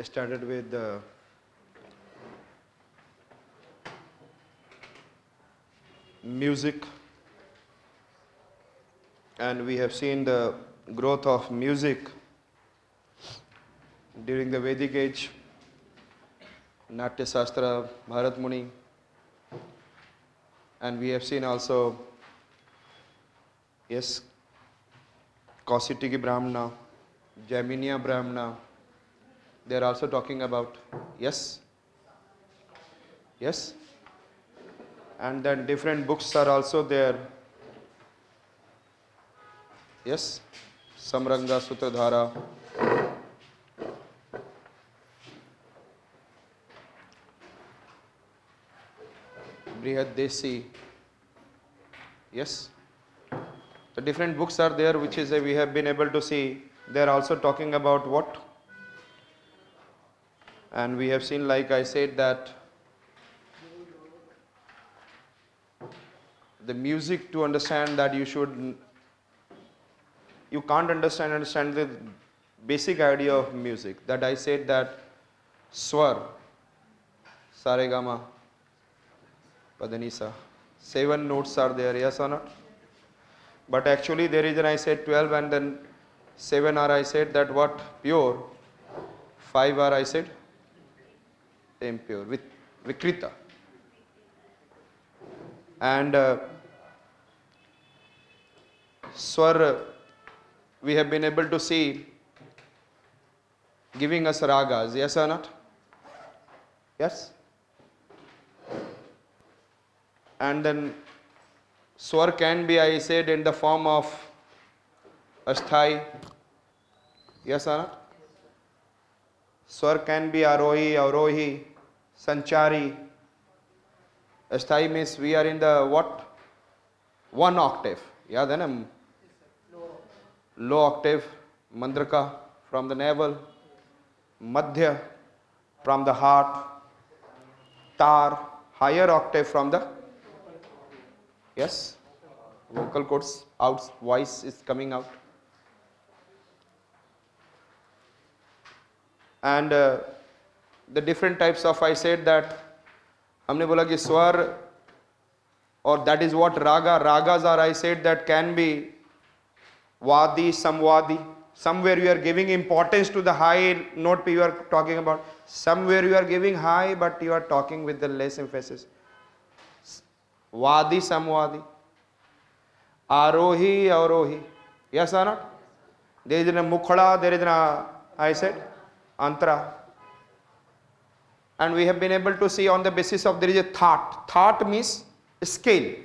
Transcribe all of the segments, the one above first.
started with the music, and we have seen the growth of music during the Vedic age, Natya Shastra, Bharat Muni, and we have seen also, yes, Kausitiki Brahmana, Jaiminia Brahmana, they are also talking about, yes, yes, and then different books are also there, yes, Samranga Sutradhara, Brihad Desi, yes, the different books are there, which is we have been able to see. They are also talking about what? And we have seen, like I said, that the music, to understand that you can't understand the basic idea of music. That I said that swar, saregama, padanisa, 7 notes are there, yes or not? But actually there is, I said 12, and then 7 are, I said that what? Pure. 5 are, I said impure, with vikrita. And swar, we have been able to see giving us ragas, yes or not? Yes. And then swar can be, I said, in the form of asthai, yes or not? Swar can be arohi, avrohi, sanchari. Asthai means we are in the what? 1 octave. Yeah, then low octave, mandraka from the navel, madhya from the heart, tar, higher octave from the, yes, vocal cords, out, voice is coming out. And the different types of, I said that, हमने बोला कि स्वर, or that is what ragas are, I said that can be Vadi, Samvadi. Somewhere you are giving importance to the high note you are talking about. Somewhere you are giving high, but you are talking with the less emphasis. Vadi, Samvadi. Arohi, Avrohi. Yes or not? There is a Mukhada, there is a, I said, Antara. And we have been able to see on the basis of there is a thought. Thought means scale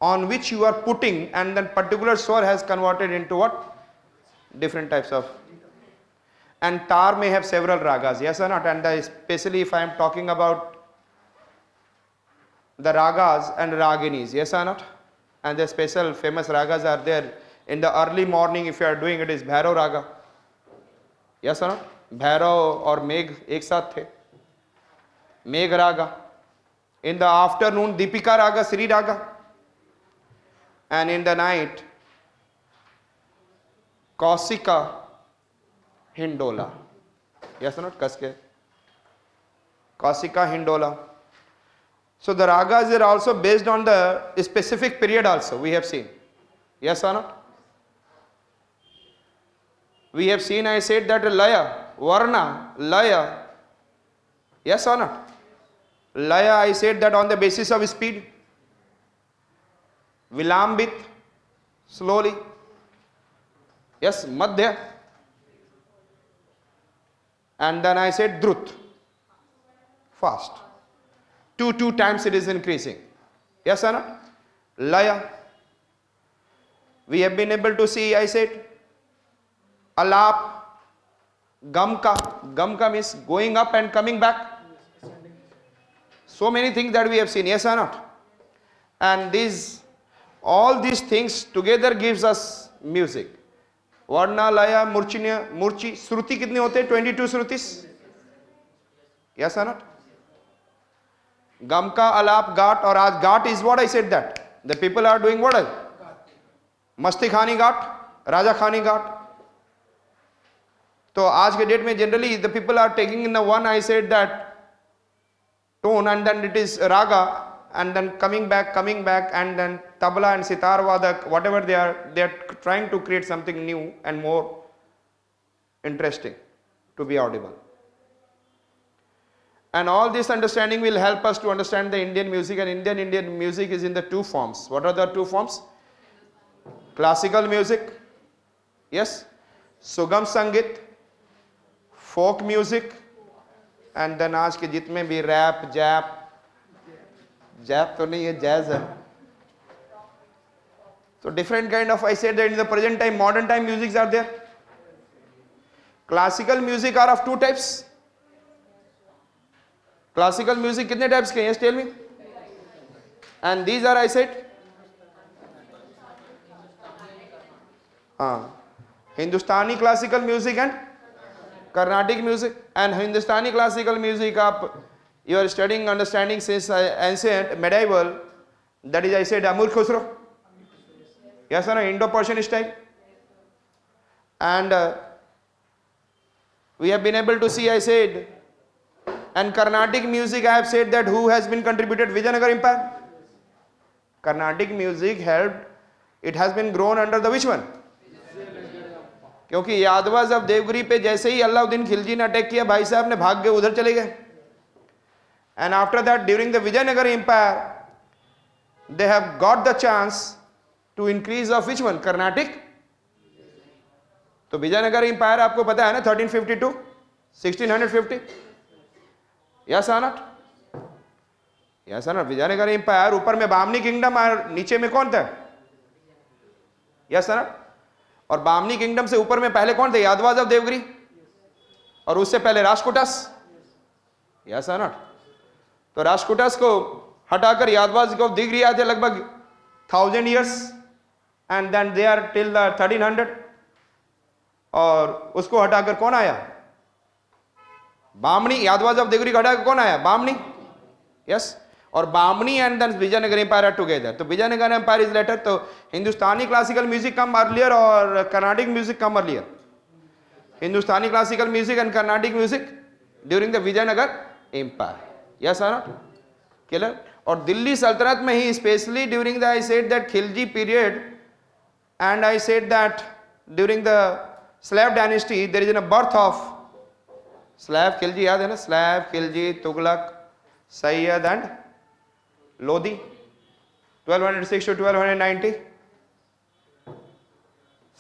on which you are putting, and then particular swar has converted into what? Different types of. And tar may have several ragas, yes or not? And especially if I am talking about the ragas and raginis, yes or not? And the special famous ragas are there. In the early morning, if you are doing it, is Bhairav raga. Yes or not? Bhairav or Megh ek saath the. Megh raga. In the afternoon, Deepika raga, Sri raga. And in the night, Kausika Hindola. Yes or not? Kaske. Kausika Hindola. So the ragas are also based on the specific period also, we have seen. Yes or not? We have seen, I said that laya, varna, laya. Yes or not? Laya, I said that on the basis of speed. Vilambit, slowly. Yes, madhya. And then I said drut, fast. 2 times it is increasing. Yes or not? Laya. We have been able to see, I said, alap, gamka. Gamka means going up and coming back. So many things that we have seen, yes or not? And all these things together gives us music. Varna, laya, murchinya, murchi, shruti kitne hote? 22 shrutis. Yes or not? Gamka, alap, ghat, or as ghat is what I said that. The people are doing what? Masti Khani ghat, Raja Khani ghat. तो आज के date में generally the people are taking in the one, I said that tone, and then it is raga, and then coming back, and then tabla and sitar vadak, whatever they are trying to create something new and more interesting to be audible. And all this understanding will help us to understand the Indian music, and Indian music is in the two forms. What are the two forms? Classical music, yes, Sugam Sangit, folk music, and then आज के जितने भी rap, JAP तो नहीं है, jazz है. So different kind of, I said that in the present time, modern time musics are there. Classical music are of two types. Classical music कितने types के हैं? Yes, tell me. And these are, I said, Hindustani classical music and Carnatic music. And Hindustani classical music, you are studying, understanding since ancient, medieval. That is, I said, Amir Khusro. Yes or no? Indo-Persian style. And we have been able to see, I said, and Carnatic music, I have said that who has been contributed? Vijayanagar Empire. Carnatic music helped, it has been grown under the which one? क्योंकि यादवाज अब देवगिरी पे जैसे ही अलाउद्दीन खिलजी ने attack किया, भाई साहब ने भाग गए, उधर चले गए. And after that during the Vijayanagar empire they have got the chance to increase of which one? Carnatic. तो विजयनगर एम्पायर आपको पता है ना, 1352 1650. Yes or not? Yes or not? Vijayanagar empire, ऊपर में बामनी किंगडम और नीचे में कौन था? Yes or not? और बामनी किंगडम से ऊपर में पहले कौन थे? यादवाज ऑफ देवगिरी. और उससे पहले राजकुटास. Yes or not? तो राजकुटास को हटाकर यादवाज को देवगिरी आए थे लगभग 1000 years, and then they are till the 1300. और उसको हटाकर कौन आया? बामनी. यादवाज ऑफ देवगिरी को हटाकर कौन आया? बामनी. यस. और Bahmani and then Vijayanagara empire are together. तो विजयनगर एम्पायर इज लेटर. तो Hindustani classical music come earlier और Carnatic music come earlier. Hindustani classical music and Carnatic music during the Vijayanagar empire. Yes or not? Clear? और दिल्ली सल्तनत में ही specially during the, I said that Khilji period, and I said that during the slave dynasty there is a birth of slab Khilji. याद है ना? Slab Khilji, Tughlaq, Syed and Lodhi. 1206 to 1290.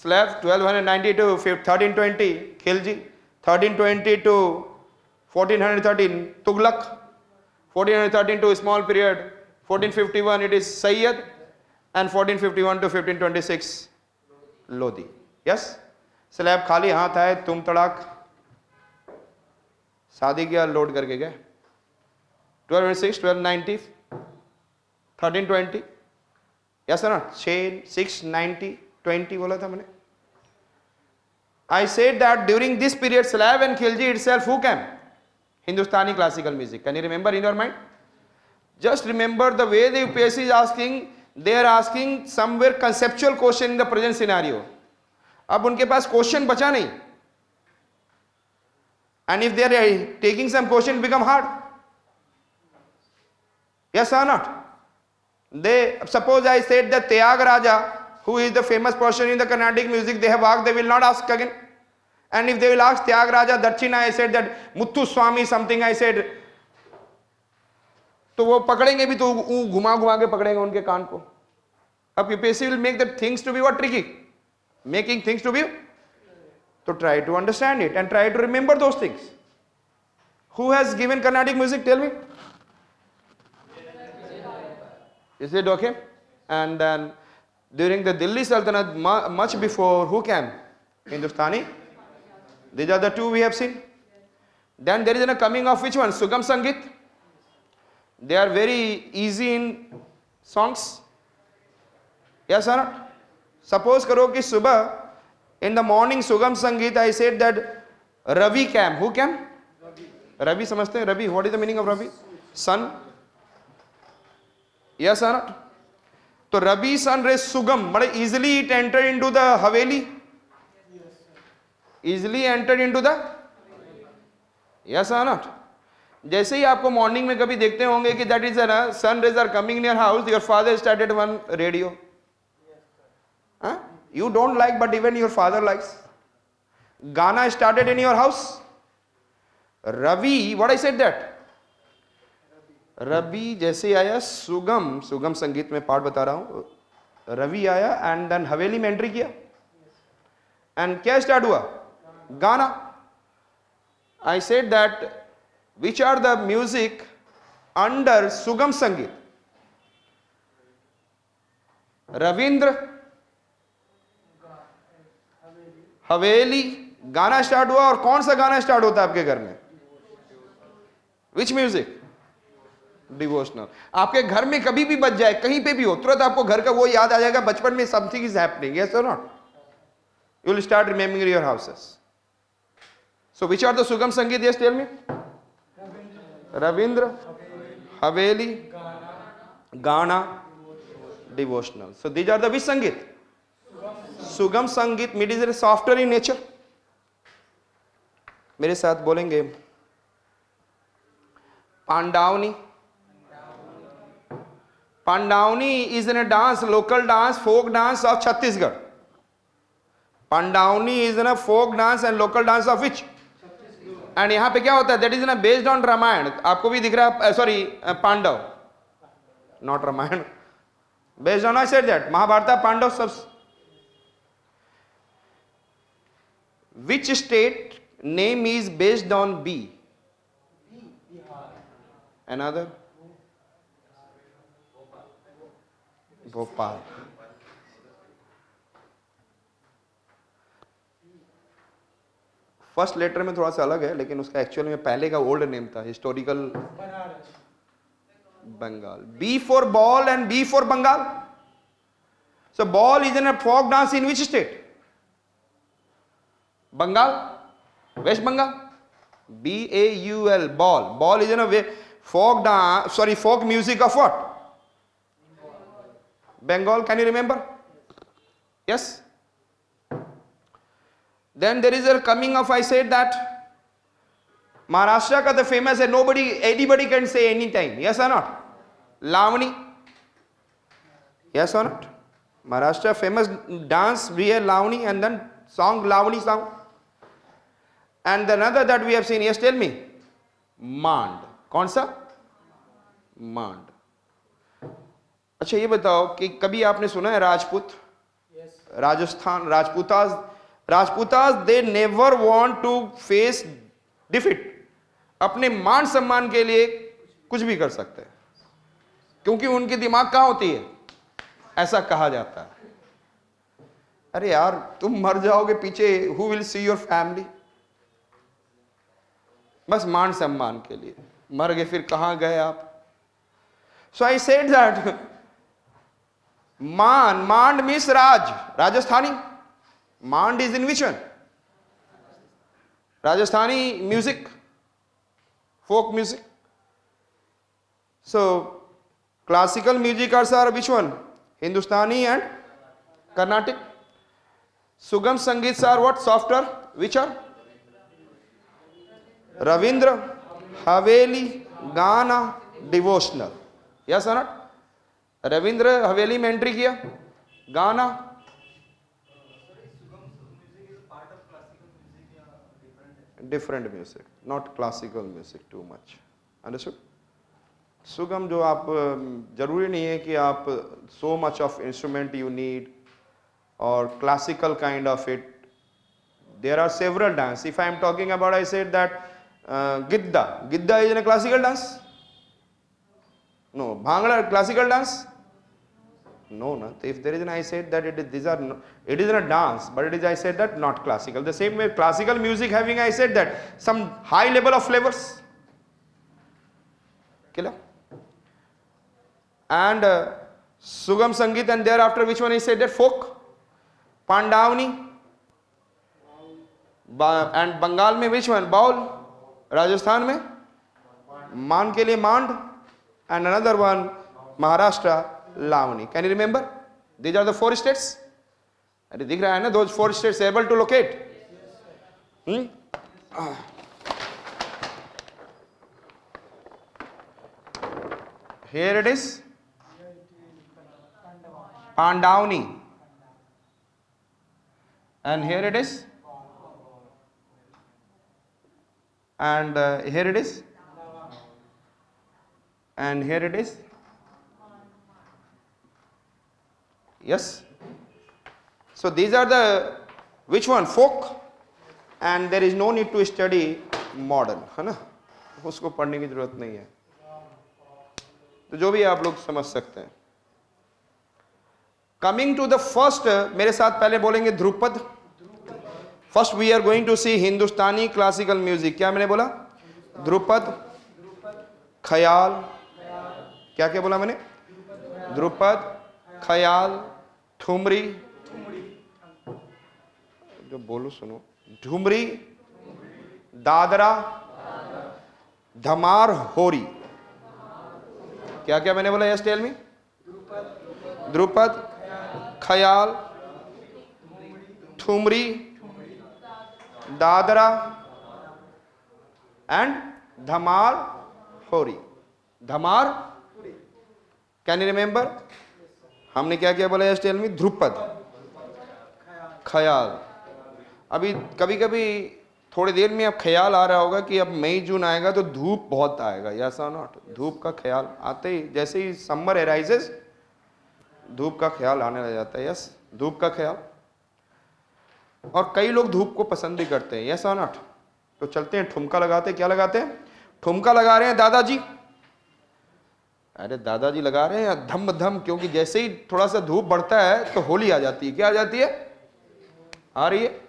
Slav 1290 to 1320 Khilji. 1320 to 1413 Tughlaq. 1413 to a small period 1451 it is Sayyid, and 1451 to 1526 Lodi. Yes. Slab खाली हाथ आए, तुम तड़ाक शादी किया, load करके गए. 1206 1290 1320. यस ना? 690 20 बोला था मैंने. I said that during this period Slav and Khilji itself who came? Hindustani classical music. Can you remember in your mind? Just remember the way the UPSC is asking. They are asking somewhere conceptual question in the present scenario. अब उनके पास question बचा नहीं. And if they are taking some question, it become hard. Yes or not? They, suppose I said that Tyagaraja, who is the famous person in the Carnatic music, they have asked, they will not ask again. And if they will ask Tyagaraja Darchina, I said that Muthu Swami something, I said, तो वो पकड़ेंगे भी तो घुमा घुमा के पकड़ेंगे उनके कान को. अब UPSC will make the things to be what? Tricky. Making things to be. So try to understand it and try to remember those things. Who has given Carnatic music? Tell me. Is it okay? And then during the Delhi Sultanate, much before, who came? Hindustani. These are the two we have seen. Then there is a coming of which one? Sugam Sangit. They are very easy in songs. Yes or not? Suppose karo ki subah in the morning Sugam Sangit, I said that Ravi came. Who came? Ravi samajhte hain? Ravi. What is the meaning of Ravi? Sun. Yes or not? So Ravi sun rays Sugam, but easily it entered into the Haveli. easily entered into the, yes or not? जैसे ही आपको morning में कभी देखते होंगे कि that is sun rays are coming in your house, your father started one radio. You don't like, but even your father likes. Ghana started in your house. Ravi, what I said that? Ravi जैसे आया, सुगम संगीत में part बता रहा हूं. रवि आया and then हवेली में एंट्री किया एंड क्या स्टार्ट हुआ? गाना. I said that which are the music under Sugam Sangeet? Ravindra, haveli, गाना स्टार्ट हुआ. और कौन सा गाना स्टार्ट होता है आपके घर में? विच म्यूजिक? डिवोशनल. आपके घर में कभी भी बज जाए, कहीं पे भी हो, तुरंत आपको घर का वो याद आ जाएगा बचपन में समथिंग इज हैपनिंग. यस और not? You will start remembering your houses. So which are the sugam sangeet? Yes tell me. Rabindra, haveli, gana, devotional. So these are the which sangeet? Sugam sangeet. Mid is software in nature. मेरे साथ बोलेंगे पांडावनी. Pandavani is in a dance, local dance, folk dance of Chhattisgarh. Pandavani is in a folk dance and local dance of which? And यहाँ पे क्या होता है? That is based on Ramayan. आपको भी दिख रहा है, sorry, Pandav, not Ramayan. Based on, I said that, Mahabharat, Pandav सब. Which state name is based on B? Another? Bhopal. First letter में थोड़ा सा अलग है, लेकिन उसका एक्चुअल में पहले का ओल्ड नेम था, historical Bengal. B for Baul and B for Bengal. So Baul is in a folk dance in which state? Bengal, West Bengal. BAUL, ball. Ball is in a way folk dance, sorry, folk music of what? Bengal. Can you remember? Yes. Then there is a coming of, I said that Maharashtra ka the famous है, anybody can say anytime. Yes or not? Lavani. Yes or not? Maharashtra famous dance we have Lavani, and then song Lavani song. And another that we have seen, yes, tell me. मांड. कौन सा? मांड. अच्छा ये बताओ कि कभी आपने सुना है Rajput? Rajasthan, Rajputs they never want to face defeat. अपने मान सम्मान के लिए कुछ भी कर सकते हैं, क्योंकि उनकी दिमाग कहाँ होती है? ऐसा कहा जाता है. अरे यार तुम मर जाओगे पीछे, who will see your family? बस मान सम्मान के लिए मर गए, फिर कहां गए आप? So I said that Maand means Rajasthani. Maand is in which one? Rajasthani music, folk music. So classical music are which one? Hindustani and Carnatic. Sugam sangeet are what? Software. Which are? Rabindra, haveli, gana, devotional. Yes और नॉट? रविंद्र हवेली में एंट्री किया, gana. Different music, not classical music too much. Understood? Sugam जो आप, जरूरी नहीं है कि आप so much of instrument you need और classical kind of it. There are several dance. If I am talking about, I said that Gidda. Gidda is in a classical dance? No. Bhangra classical dance? No, no. If there is an, I said that it is in a dance, but it is, I said that, not classical. The same way classical music having, I said that, some high level of flavors. Killer. And Sugam Sangeet, and thereafter which one I said that? Folk. Pandavani. And Bengal में which one? Baul. Rajasthan में मान के लिए Maand. And another one Maharashtra Lavani. Can you remember? These are the 4 states. अरे दिख रहा है ना, those 4 states able to locate. Here it is. Pandavani. And here it is. And here it is. And here it is. Yes. So these are the, which one? Folk. And there is no need to study modern, है ना, उसको पढ़ने की जरूरत नहीं है, तो जो भी आप लोग समझ सकते हैं. कमिंग टू द फर्स्ट, मेरे साथ पहले बोलेंगे Dhrupad. First we are going to see Hindustani classical music. क्या मैंने बोला? ध्रुपद, ख्याल, क्या क्या बोला मैंने? ध्रुपद, ख्याल, ठुमरी, जो बोलो सुनो, ठुमरी, दादरा, धमार, होरी. क्या क्या मैंने बोला? यस टेल मी. ध्रुपद, ख्याल, ठुमरी, दादरा एंड धमार, होरी. Dhamar, can you remember? हमने क्या क्या बोला? यस टेल मी. ध्रुपद, ख्याल. अभी कभी कभी थोड़ी देर में अब ख्याल आ रहा होगा कि अब मई जून आएगा तो धूप बहुत आएगा. यस और नॉट? धूप का ख्याल आते ही, जैसे ही समर अराइजेस, धूप का ख्याल आने लग जाता है. यस, धूप का ख्याल. और कई लोग धूप को पसंद भी करते हैं. यस और नॉट? तो चलते हैं, ठुमका लगाते हैं. क्या लगाते हैं? ठुमका लगा रहे हैं दादाजी. अरे दादाजी लगा रहे हैं धम धम, क्योंकि जैसे ही थोड़ा सा धूप बढ़ता है तो होली आ जाती है. क्या आ जाती है? आ रही है.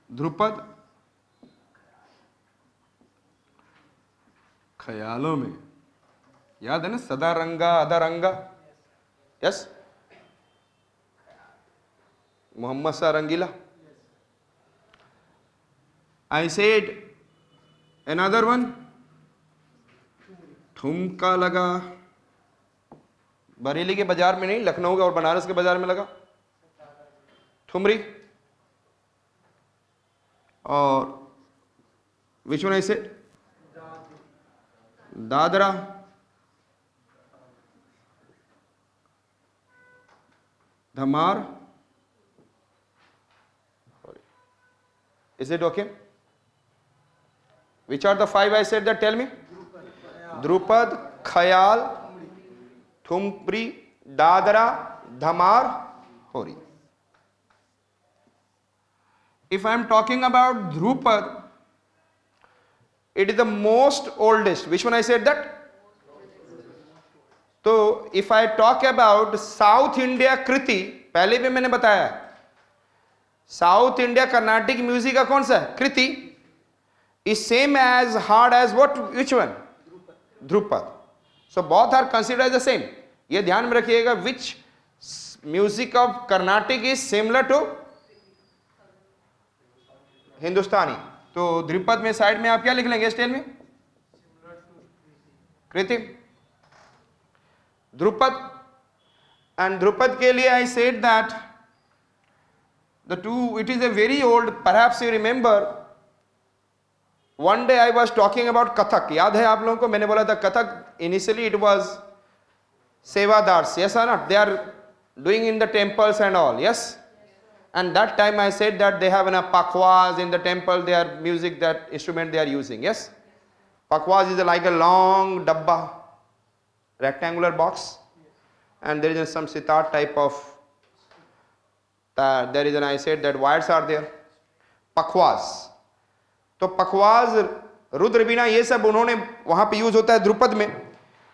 ध्रुपद, ख्यालों में याद है ना, सदा रंगा अदा रंगा. यस, मोहम्मद सा रंगीला. I said another one. ठुमका लगा. बरेली के बाजार में नहीं, लखनऊ के और बनारस के बाजार में लगा ठुमरी. और which one I said? Dadra, dhamar. Is it okay? Which are the five I said that? Tell me. Drupad, Khayal, Thumpri, Dadra, Dhamar, Hori. If I am talking about Drupad, it is the most oldest. Which one I said that? तो if I talk about South India Kriti, पहले भी मैंने बताया, south India Carnatic music का कौन सा है? Kriti. Is same as hard as what? Which one? Dhrupad. So both are considered as the same. ये ध्यान में रखिएगा. Which music of Carnatic is similar to Hindustani? तो ध्रुपद में साइड में आप क्या लिख लेंगे? स्टेल में कृति, ध्रुपद. एंड ध्रुपद के लिए आई said that the two, it is a very old, perhaps you remember, one day I was talking about Kathak. याद है आप लोगों को? मैंने बोला था Kathak, initially it was Sevadars. Yes or not? They are doing in the temples and all. Yes? And that time I said that they have a pakwas in the temple, their music, that instrument they are using. Yes? Pakwas is like a long dabba, rectangular box, and there is some sitar type of, there is an, I said that wires are there. Pakwas. तो पखवाज, रुद्र बीना, ये सब उन्होंने वहां पे use होता है ध्रुपद में.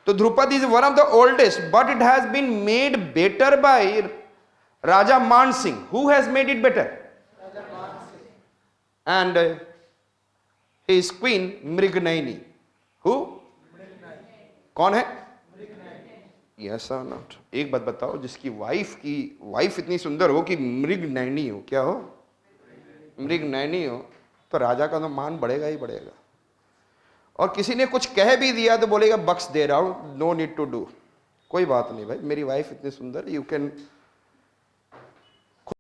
तो Dhrupad is one of the oldest, but it has been made better by Raja Man Singh. Who has made it better? And his queen Mrignayani. Who? कौन है? यस और नॉट? एक बात बताओ, जिसकी वाइफ इतनी सुंदर हो कि मृगनयनी हो, क्या हो? मृगनयनी हो, तो राजा का तो मान बढ़ेगा ही बढ़ेगा. और किसी ने कुछ कह भी दिया तो बोलेगा बख्श दे रहा हूं, नो नीड टू डू. कोई बात नहीं भाई, मेरी वाइफ इतनी सुंदर, यू कैन